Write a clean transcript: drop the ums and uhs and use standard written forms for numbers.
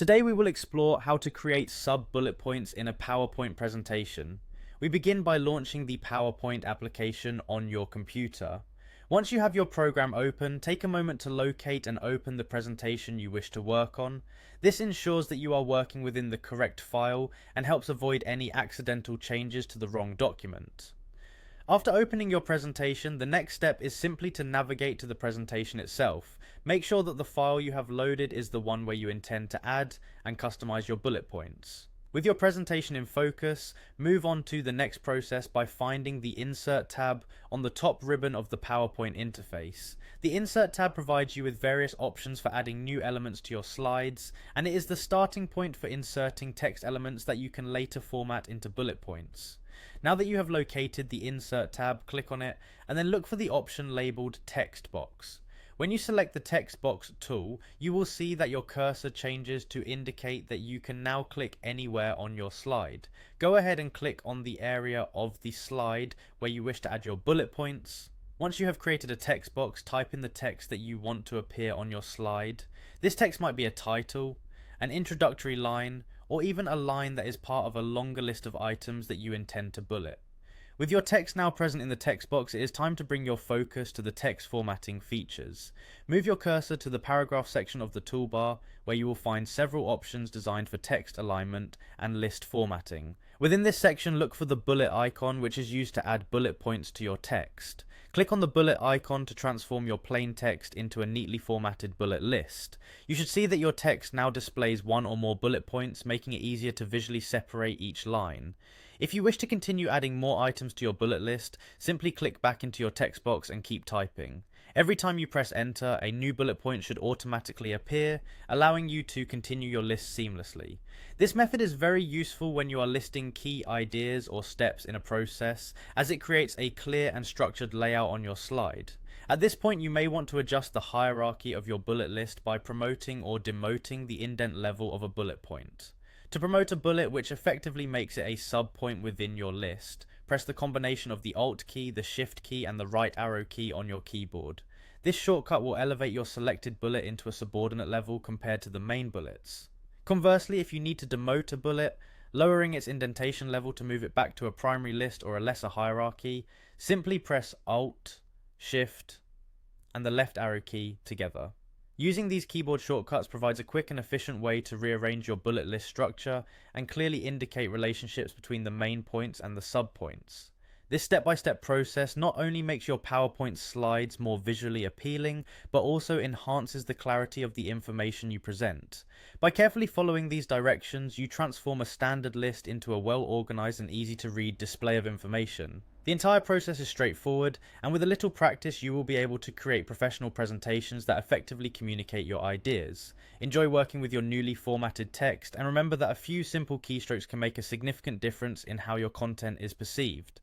Today we will explore how to create sub-bullet points in a PowerPoint presentation. We begin by launching the PowerPoint application on your computer. Once you have your program open, take a moment to locate and open the presentation you wish to work on. This ensures that you are working within the correct file and helps avoid any accidental changes to the wrong document. After opening your presentation, the next step is simply to navigate to the presentation itself. Make sure that the file you have loaded is the one where you intend to add and customize your bullet points. With your presentation in focus, move on to the next process by finding the Insert tab on the top ribbon of the PowerPoint interface. The Insert tab provides you with various options for adding new elements to your slides, and it is the starting point for inserting text elements that you can later format into bullet points. Now that you have located the Insert tab, click on it and then look for the option labeled Text Box. When you select the Text Box tool, you will see that your cursor changes to indicate that you can now click anywhere on your slide. Go ahead and click on the area of the slide where you wish to add your bullet points. Once you have created a text box, type in the text that you want to appear on your slide. This text might be a title, an introductory line, or even a line that is part of a longer list of items that you intend to bullet. With your text now present in the text box, it is time to bring your focus to the text formatting features. Move your cursor to the paragraph section of the toolbar, where you will find several options designed for text alignment and list formatting. Within this section, look for the bullet icon, which is used to add bullet points to your text. Click on the bullet icon to transform your plain text into a neatly formatted bullet list. You should see that your text now displays one or more bullet points, making it easier to visually separate each line. If you wish to continue adding more items to your bullet list, simply click back into your text box and keep typing. Every time you press enter, a new bullet point should automatically appear, allowing you to continue your list seamlessly. This method is very useful when you are listing key ideas or steps in a process, as it creates a clear and structured layout on your slide. At this point, you may want to adjust the hierarchy of your bullet list by promoting or demoting the indent level of a bullet point. To promote a bullet which effectively makes it a sub-point within your list, press the combination of the Alt key, the Shift key, and the right arrow key on your keyboard. This shortcut will elevate your selected bullet into a subordinate level compared to the main bullets. Conversely, if you need to demote a bullet, lowering its indentation level to move it back to a primary list or a lesser hierarchy, simply press Alt, Shift, and the left arrow key together. Using these keyboard shortcuts provides a quick and efficient way to rearrange your bullet list structure and clearly indicate relationships between the main points and the sub-points. This step-by-step process not only makes your PowerPoint slides more visually appealing, but also enhances the clarity of the information you present. By carefully following these directions, you transform a standard list into a well-organized and easy-to-read display of information. The entire process is straightforward, and with a little practice you will be able to create professional presentations that effectively communicate your ideas. Enjoy working with your newly formatted text, and remember that a few simple keystrokes can make a significant difference in how your content is perceived.